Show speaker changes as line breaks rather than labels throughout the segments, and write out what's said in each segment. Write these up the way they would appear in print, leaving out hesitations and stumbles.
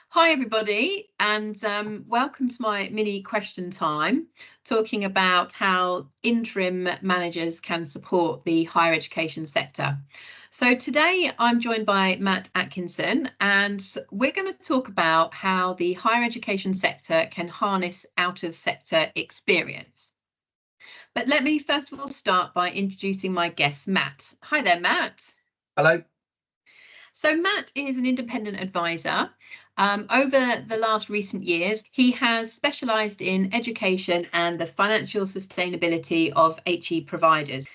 Hi everybody, and welcome to my mini question time, talking about how interim managers can support the higher education sector. So today I'm joined by Matt Atkinson, and we're going to talk about how the higher education sector can harness out of sector experience. But let me first of all start by introducing my guest, Matt. Hi there, Matt.
Hello.
So Matt is an independent advisor. Over the last recent years, he has specialised in education and the financial sustainability of HE providers.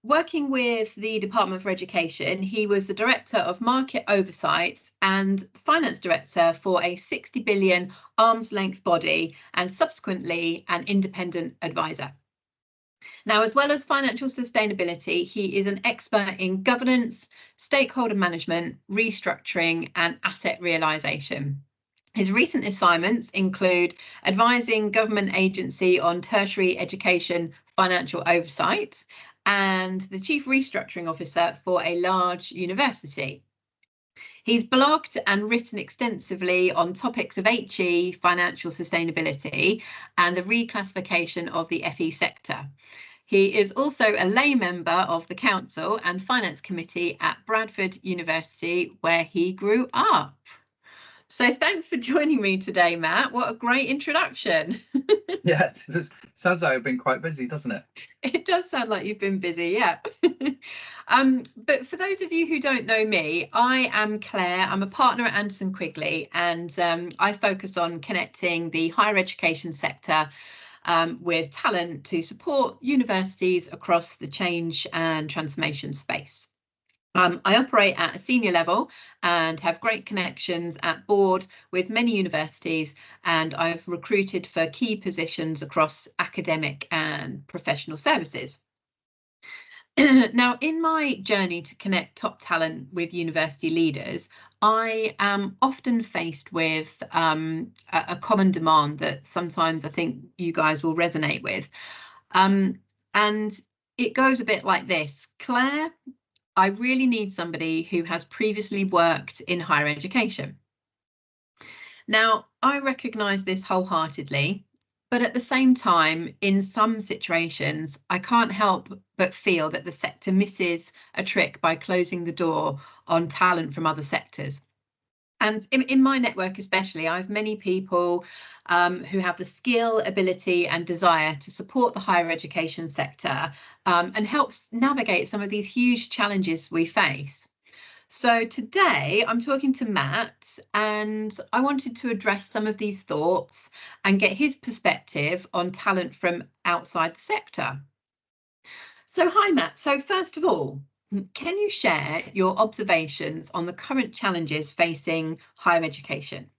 Working with the Department for Education, he was the Director of Market Oversight and Finance Director for a 60 billion arm's length body and subsequently an independent advisor. Now, as well as financial sustainability, he is an expert in governance, stakeholder management, restructuring, and asset realisation. His recent assignments include advising government agency on tertiary education financial oversight and the chief restructuring officer for a large university. He's blogged and written extensively on topics of HE, financial sustainability, and the reclassification of the FE sector. He is also a lay member of the Council and Finance Committee at Bradford University, where he grew up. So thanks for joining me today, Matt. What a great introduction.
Yeah, it sounds like I've been quite busy, doesn't it?
It does sound like you've been busy, yeah. But for those of you who don't know me, I am Claire. I'm a partner at Anderson Quigley, and I focus on connecting the higher education sector with talent to support universities across the change and transformation space. I operate at a senior level and have great connections at board with many universities, and I've recruited for key positions across academic and professional services. Now, in my journey to connect top talent with university leaders, I am often faced with a common demand that sometimes I think you guys will resonate with. And it goes a bit like this. Claire, I really need somebody who has previously worked in higher education. Now, I recognise this wholeheartedly, but at the same time, in some situations, I can't help but feel that the sector misses a trick by closing the door on talent from other sectors. And in my network especially, I have many people who have the skill, ability and desire to support the higher education sector and helps navigate some of these huge challenges we face. So today I'm talking to Matt, and I wanted to address some of these thoughts and get his perspective on talent from outside the sector. So hi Matt, so first of all, can you share your observations on the current challenges facing higher education?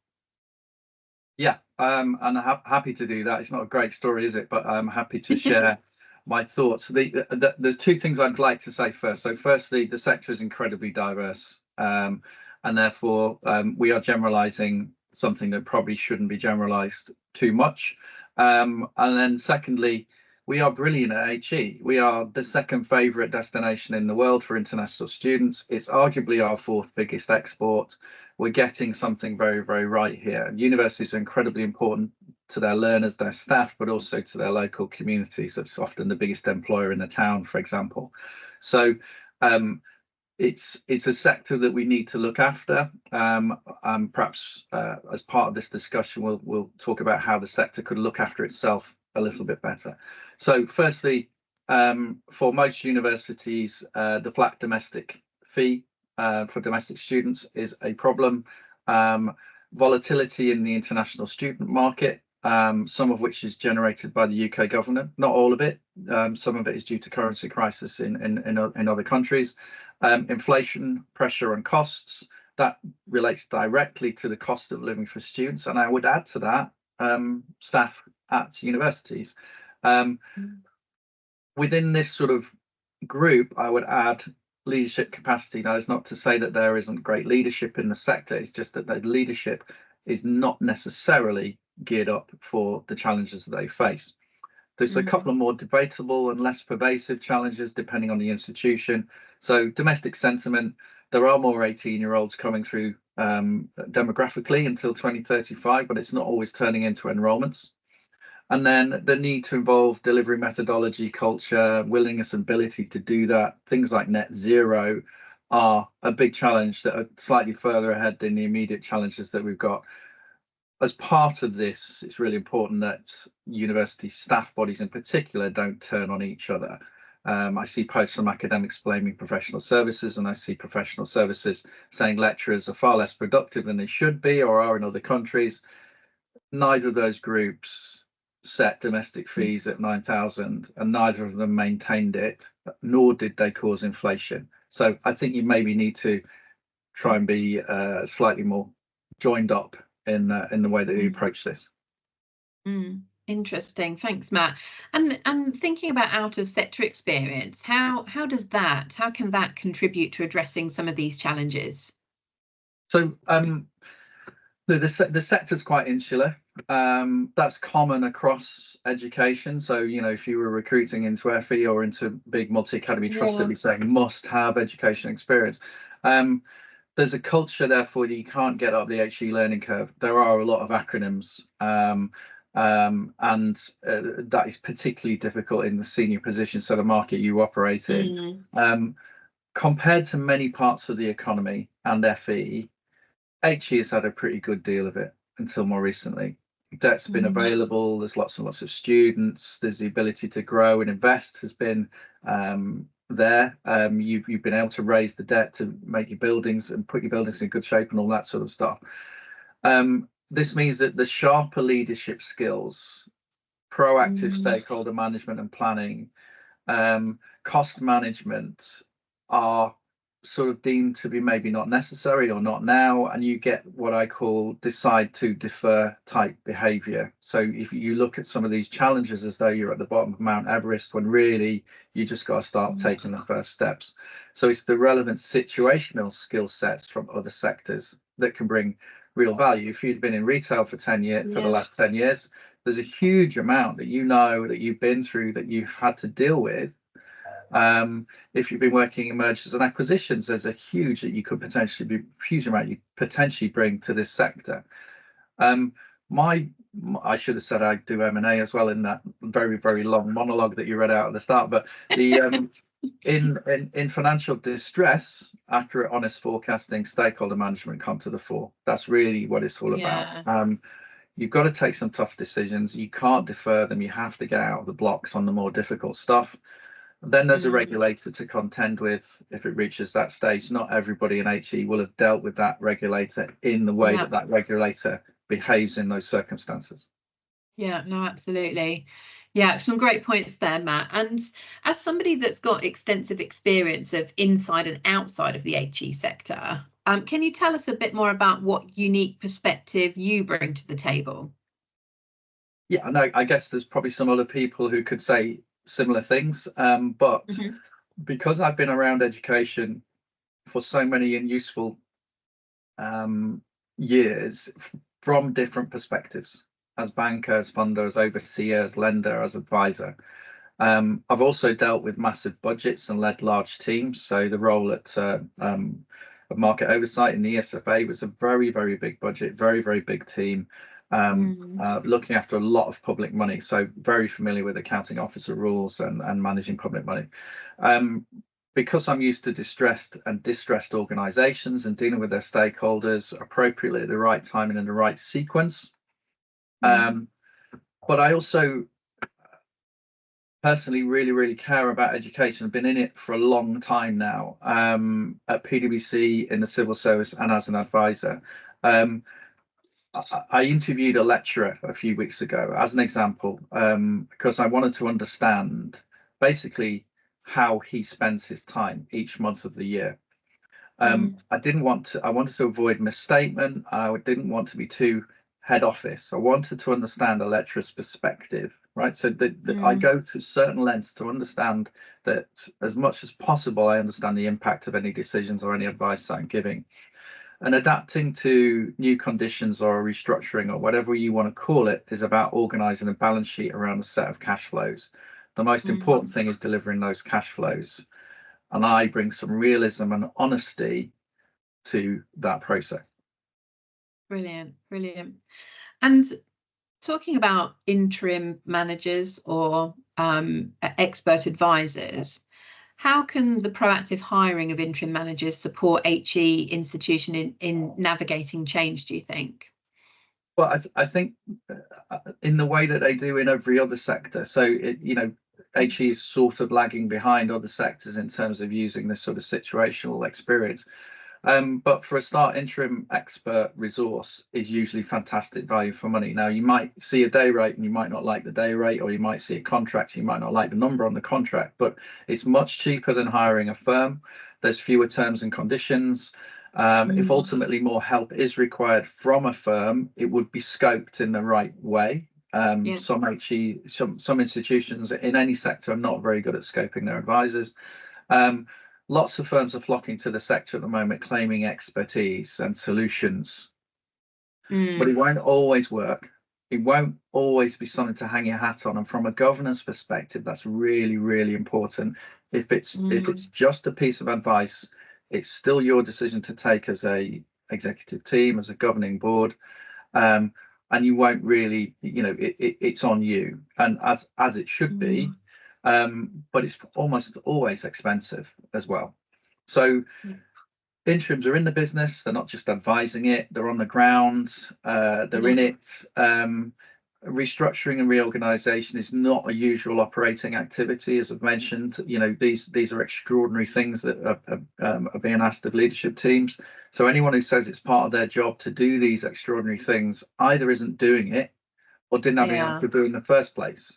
Yeah, and I'm happy to do that. It's not a great story, is it? But I'm happy to share my thoughts. There's two things I'd like to say first. So firstly, the sector is incredibly diverse, and therefore we are generalising something that probably shouldn't be generalised too much. And then secondly, we are brilliant at HE. We are the second favourite destination in the world for international students. It's arguably our fourth biggest export. We're getting something very, very right here. And universities are incredibly important to their learners, their staff, but also to their local communities. It's often the biggest employer in the town, for example. So it's a sector that we need to look after. Perhaps as part of this discussion, we'll talk about how the sector could look after itself a little bit better. So firstly, for most universities, the flat domestic fee for domestic students is a problem. Volatility in the international student market, some of which is generated by the UK government, not all of it. Some of it is due to currency crisis in other countries. Inflation, pressure on costs, that relates directly to the cost of living for students. And I would add to that staff at universities. Within this sort of group, I would add leadership capacity. Now, it's not to say that there isn't great leadership in the sector. It's just that the leadership is not necessarily geared up for the challenges that they face. There's a couple of more debatable and less pervasive challenges depending on the institution. So domestic sentiment, there are more 18-year-olds coming through demographically until 2035, but it's not always turning into enrollments. And then the need to involve delivery methodology, culture, willingness and ability to do that. Things like net zero are a big challenge that are slightly further ahead than the immediate challenges that we've got. As part of this, it's really important that university staff bodies in particular don't turn on each other. I see posts from academics blaming professional services, and I see professional services saying lecturers are far less productive than they should be or are in other countries. Neither of those groups set domestic fees at 9,000, and neither of them maintained it, nor did they cause inflation. So I think you maybe need to try and be slightly more joined up in the way that you approach this.
Interesting. Thanks, Matt. And thinking about out of sector experience, how can that contribute to addressing some of these challenges?
So the sector's quite insular. That's common across education. So, you know, if you were recruiting into FE or into big multi-academy trusts, they'd be saying must have education experience. There's a culture, therefore, that you can't get up the HE learning curve. There are a lot of acronyms, and that is particularly difficult in the senior position, so the market you operate in. Compared to many parts of the economy and FE, HE has had a pretty good deal of it until more recently. Debt's been available, there's lots and lots of students, there's the ability to grow and invest has been there. You've been able to raise the debt to make your buildings and put your buildings in good shape and all that sort of stuff. This means that the sharper leadership skills, proactive stakeholder management and planning, cost management are sort of deemed to be maybe not necessary or not now, and you get what I call decide to defer type behavior. So if you look at some of these challenges as though you're at the bottom of Mount Everest, when really you just got to start taking the first steps. So it's the relevant situational skill sets from other sectors that can bring real value. If you'd been in retail for 10 years, for the last 10 years, there's a huge amount that you know that you've been through, that you've had to deal with. If you've been working in mergers and acquisitions, there's a huge amount you potentially bring to this sector. I should have said I do M&A as well in that very, very long monologue that you read out at the start, but the in financial distress, accurate, honest forecasting, stakeholder management come to the fore. That's really what it's all about. You've got to take some tough decisions. You can't defer them. You have to get out of the blocks on the more difficult stuff. Then there's a regulator to contend with if it reaches that stage. Not everybody in HE will have dealt with that regulator in the way that regulator behaves in those circumstances.
Yeah, no, absolutely. Yeah, some great points there, Matt. And as somebody that's got extensive experience of inside and outside of the HE sector, can you tell us a bit more about what unique perspective you bring to the table?
Yeah, no, I guess there's probably some other people who could say similar things, but because I've been around education for so many and useful years from different perspectives, as banker, as funder, as overseer, as lender, as advisor, I've also dealt with massive budgets and led large teams. So the role at market oversight in the ESFA was a very, very big budget, very, very big team. Looking after a lot of public money, so very familiar with accounting officer rules and managing public money. Because I'm used to distressed organizations and dealing with their stakeholders appropriately at the right time and in the right sequence. But I also personally really, really care about education. I've been in it for a long time now, at PwC, in the civil service, and as an advisor. I interviewed a lecturer a few weeks ago as an example, because I wanted to understand basically how he spends his time each month of the year. I wanted to avoid misstatement. I didn't want to be too head office. I wanted to understand a lecturer's perspective, right? So that I go to certain lengths to understand that as much as possible, I understand the impact of any decisions or any advice I'm giving. And adapting to new conditions or a restructuring or whatever you want to call it is about organizing a balance sheet around a set of cash flows. The most important thing is delivering those cash flows. And I bring some realism and honesty to that process.
Brilliant, brilliant. And talking about interim managers or expert advisors, how can the proactive hiring of interim managers support HE institution in navigating change, do you think?
Well, I think in the way that they do in every other sector. So, HE is sort of lagging behind other sectors in terms of using this sort of situational experience. But for a start, interim expert resource is usually fantastic value for money. Now, you might see a day rate and you might not like the day rate, or you might see a contract, you might not like the number on the contract, but it's much cheaper than hiring a firm. There's fewer terms and conditions. If ultimately more help is required from a firm, it would be scoped in the right way. Some institutions in any sector are not very good at scoping their advisors. Lots of firms are flocking to the sector at the moment, claiming expertise and solutions, but it won't always work. It won't always be something to hang your hat on. And from a governance perspective, that's really, really important. If it's just a piece of advice, it's still your decision to take as a executive team, as a governing board, and you won't really, it's on you, and as it should be. But it's almost always expensive as well. So interims are in the business. They're not just advising it. They're on the ground. They're in it. Restructuring and reorganization is not a usual operating activity, as I've mentioned. These are extraordinary things that are being asked of leadership teams. So anyone who says it's part of their job to do these extraordinary things either isn't doing it or didn't have anything to do in the first place.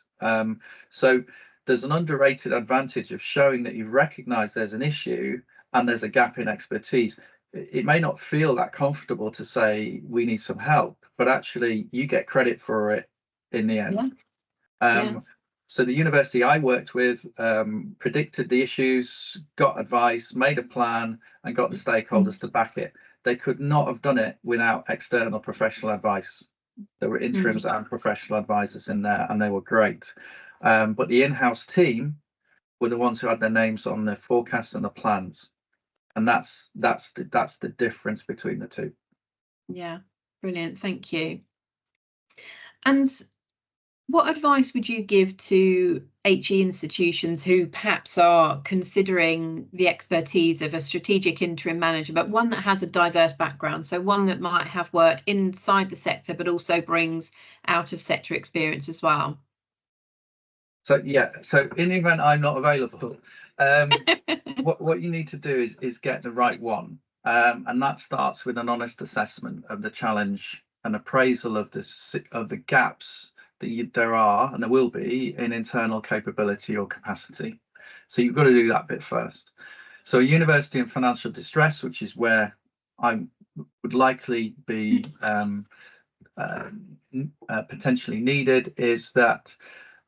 So there's an underrated advantage of showing that you've recognized there's an issue and there's a gap in expertise. It may not feel that comfortable to say we need some help, but actually you get credit for it in the end. So the university I worked with predicted the issues, got advice, made a plan, and got the stakeholders to back it. They could not have done it without external professional advice. There were interims and professional advisors in there, and they were great. But the in-house team were the ones who had their names on the forecasts and the plans, and that's the difference between the two.
Yeah, brilliant. Thank you. And what advice would you give to HE institutions who perhaps are considering the expertise of a strategic interim manager, but one that has a diverse background? So one that might have worked inside the sector, but also brings out of sector experience as well.
So in the event I'm not available, what you need to do is get the right one, and that starts with an honest assessment of the challenge and appraisal of the gaps that there are and there will be in internal capability or capacity. So you've got to do that bit first. So a university in financial distress, which is where I would likely be potentially needed, is that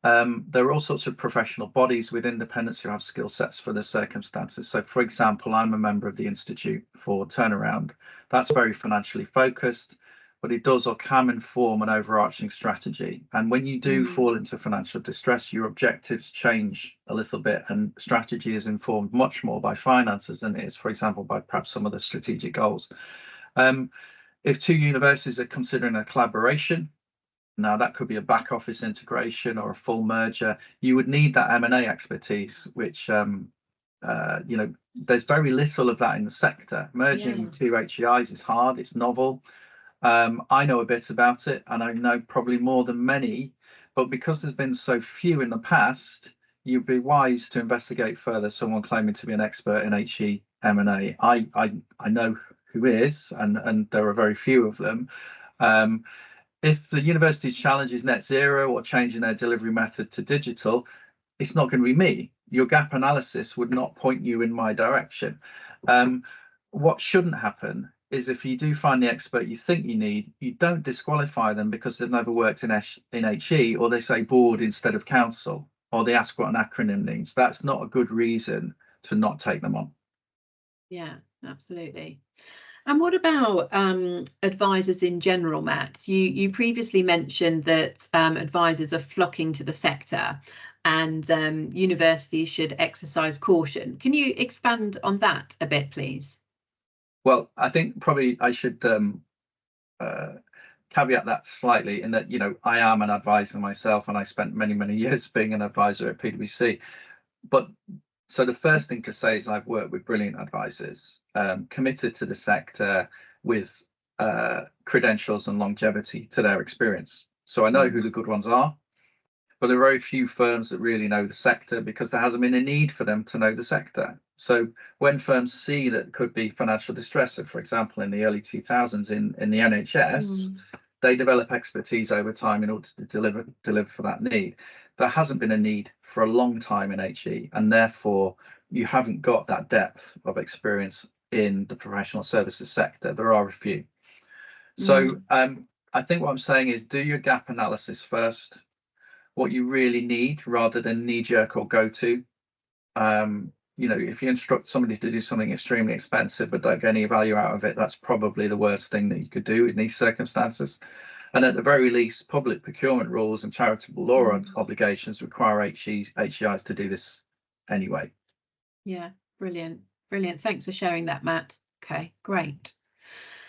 there are all sorts of professional bodies with independence who have skill sets for the circumstances. So, for example, I'm a member of the Institute for Turnaround. That's very financially focused, but it does or can inform an overarching strategy. And when you do fall into financial distress, your objectives change a little bit, and strategy is informed much more by finances than it is, for example, by perhaps some of the strategic goals. If two universities are considering a collaboration, now that could be a back office integration or a full merger, you would need that M&A expertise, which there's very little of that in the sector. Merging two HEIs is hard, it's novel. I know a bit about it, and I know probably more than many, but because there's been so few in the past, you'd be wise to investigate further someone claiming to be an expert in HE M&A. I know who is, and there are very few of them. If the university's challenge is net zero or changing their delivery method to digital, it's not going to be me. Your gap analysis would not point you in my direction. What shouldn't happen is if you do find the expert you think you need, you don't disqualify them because they've never worked in HE, or they say board instead of council, or they ask what an acronym means. That's not a good reason to not take them on.
Yeah, absolutely. And what about advisors in general, Matt? You previously mentioned that advisors are flocking to the sector and universities should exercise caution. Can you expand on that a bit, please?
Well, I think probably I should caveat that slightly in that, I am an advisor myself, and I spent many years being an advisor at PwC. But so the first thing to say is I've worked with brilliant advisors, committed to the sector with credentials and longevity to their experience. So I know who the good ones are, but there are very few firms that really know the sector because there hasn't been a need for them to know the sector. So when firms see that there could be financial distress, so for example, in the early 2000s in the NHS, they develop expertise over time in order to deliver for that need. There hasn't been a need for a long time in HE, and therefore you haven't got that depth of experience in the professional services sector. There are a few. So I think what I'm saying is do your gap analysis first, what you really need rather than knee-jerk or go-to. If you instruct somebody to do something extremely expensive but don't get any value out of it, that's probably the worst thing that you could do in these circumstances. And at the very least, public procurement rules and charitable law obligations require HEIs to do this anyway.
Yeah, brilliant. Thanks for sharing that, Matt. Okay, great.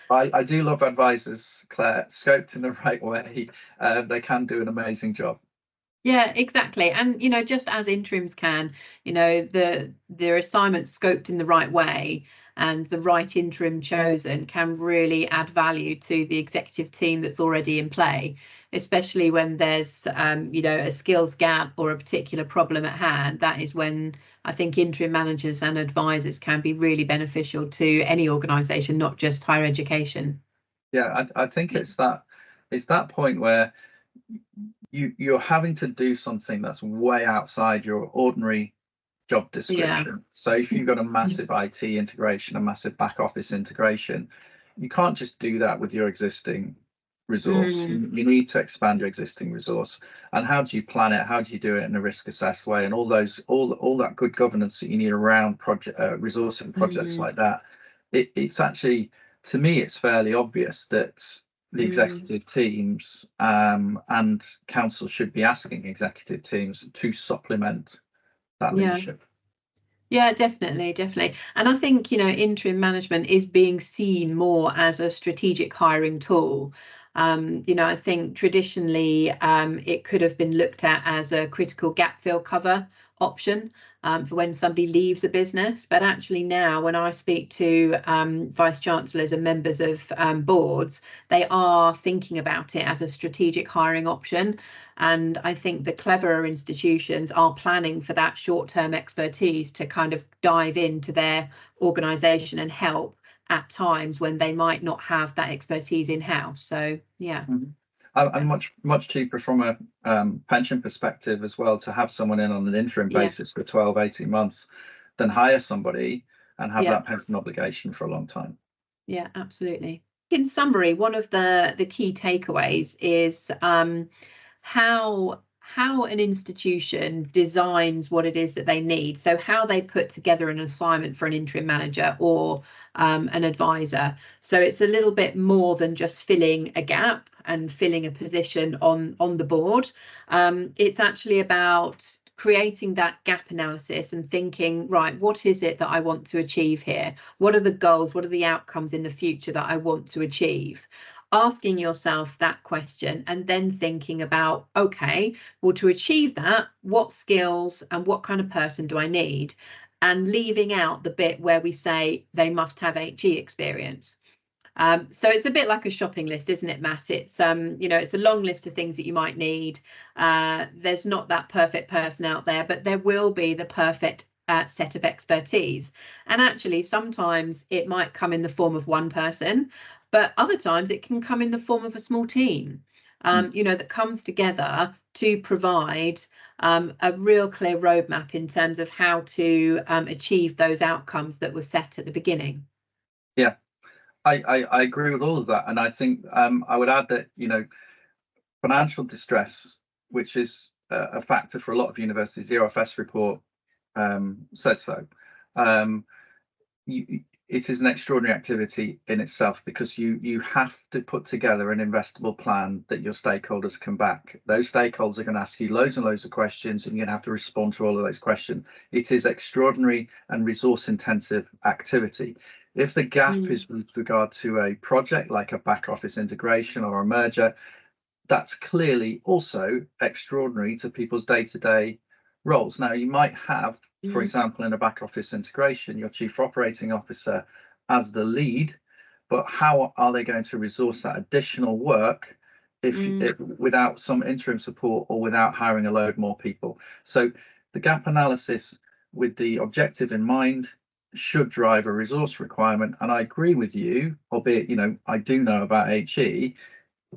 I do love advisors, Claire. Scoped in the right way, they can do an amazing job.
Yeah, exactly. And, just as interims can, their assignment scoped in the right way and the right interim chosen can really add value to the executive team that's already in play, especially when there's, a skills gap or a particular problem at hand. That is when I think interim managers and advisors can be really beneficial to any organisation, not just higher education.
Yeah, I think it's that point where you're having to do something that's way outside your ordinary job description. Yeah. So if you've got a massive IT integration, a massive back office integration, you can't just do that with your existing resource. You need to expand your existing resource. And how do you plan it? How do you do it in a risk assessed way? And all that good governance that you need around project resourcing projects like that. It's actually, to me, it's fairly obvious that the executive teams and council should be asking executive teams to supplement that leadership.
Yeah, definitely. And I think, interim management is being seen more as a strategic hiring tool. I think traditionally it could have been looked at as a critical gap fill cover option for when somebody leaves a business. But actually now when I speak to vice chancellors and members of boards, they are thinking about it as a strategic hiring option. And I think the cleverer institutions are planning for that short-term expertise to kind of dive into their organisation and help at times when they might not have that expertise in-house. So, yeah.
And much cheaper from a pension perspective as well to have someone in on an interim basis for 12, 18 months than hire somebody and have that pension obligation for a long time.
Yeah, absolutely. In summary, one of the key takeaways is how an institution designs what it is that they need. So how they put together an assignment for an interim manager or an advisor. So it's a little bit more than just filling a gap and filling a position on the board. It's actually about creating that gap analysis and thinking, right, what is it that I want to achieve here? What are the goals? What are the outcomes in the future that I want to achieve? Asking yourself that question and then thinking about, okay, well, to achieve that, what skills and what kind of person do I need? And leaving out the bit where we say they must have HE experience. So it's a bit like a shopping list, isn't it, Matt? It's it's a long list of things that you might need. There's not that perfect person out there, but there will be the perfect set of expertise. And actually, sometimes it might come in the form of one person, but other times it can come in the form of a small team, that comes together to provide a real clear roadmap in terms of how to achieve those outcomes that were set at the beginning.
Yeah. I agree with all of that, and I think I would add that financial distress, which is a factor for a lot of universities, the OFS report says so. It is an extraordinary activity in itself because you have to put together an investable plan that your stakeholders can back. Those stakeholders are going to ask you loads and loads of questions, and you're going to have to respond to all of those questions. It is extraordinary and resource intensive activity. If the gap is with regard to a project like a back office integration or a merger, that's clearly also extraordinary to people's day-to-day roles. Now, you might have, for example, in a back office integration, your chief operating officer as the lead, but how are they going to resource that additional work if without some interim support or without hiring a load more people? So the gap analysis with the objective in mind should drive a resource requirement. And I agree with you, albeit, you know, I do know about HE.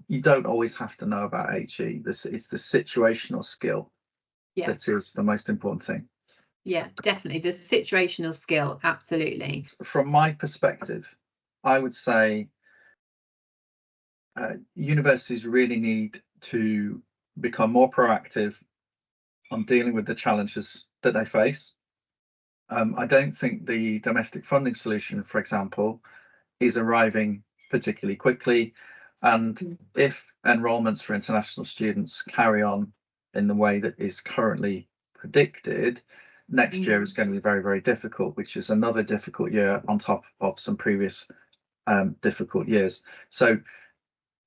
You don't always have to know about HE. It's the situational skill that is the most important thing.
Yeah, definitely. The situational skill, absolutely.
From my perspective, I would say universities really need to become more proactive on dealing with the challenges that they face. I don't think the domestic funding solution, for example, is arriving particularly quickly. And if enrolments for international students carry on in the way that is currently predicted, next year is going to be very, very difficult, which is another difficult year on top of some previous difficult years. So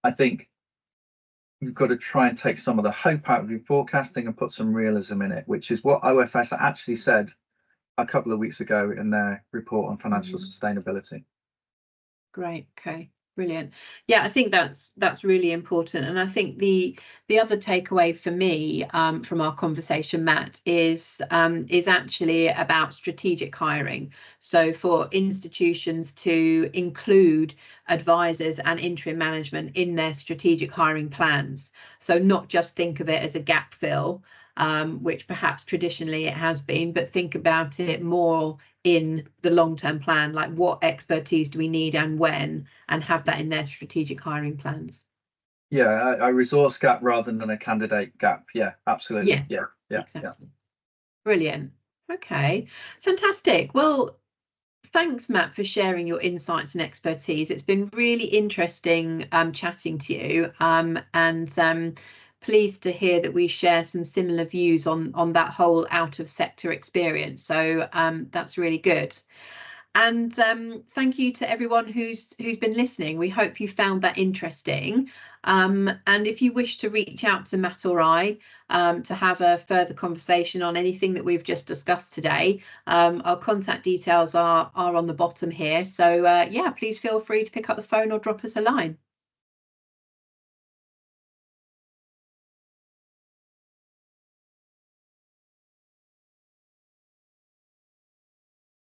I think you've got to try and take some of the hope out of your forecasting and put some realism in it, which is what OFS actually said a couple of weeks ago in their report on financial sustainability.
Great. Okay. Brilliant. Yeah, I think that's really important. And I think the other takeaway for me from our conversation, Matt, is actually about strategic hiring. So for institutions to include advisors and interim management in their strategic hiring plans. So not just think of it as a gap fill, which perhaps traditionally it has been, but think about it more in the long-term plan, like what expertise do we need and when, and have that in their strategic hiring plans.
Yeah, a resource gap rather than a candidate gap. Yeah, absolutely. Yeah,
exactly. Yeah. Brilliant. Okay, fantastic. Well, thanks, Matt, for sharing your insights and expertise. It's been really interesting chatting to you, and pleased to hear that we share some similar views on that whole out of sector experience. So that's really good. And thank you to everyone who's been listening. We hope you found that interesting. And if you wish to reach out to Matt or I to have a further conversation on anything that we've just discussed today, our contact details are on the bottom here. So yeah, please feel free to pick up the phone or drop us a line.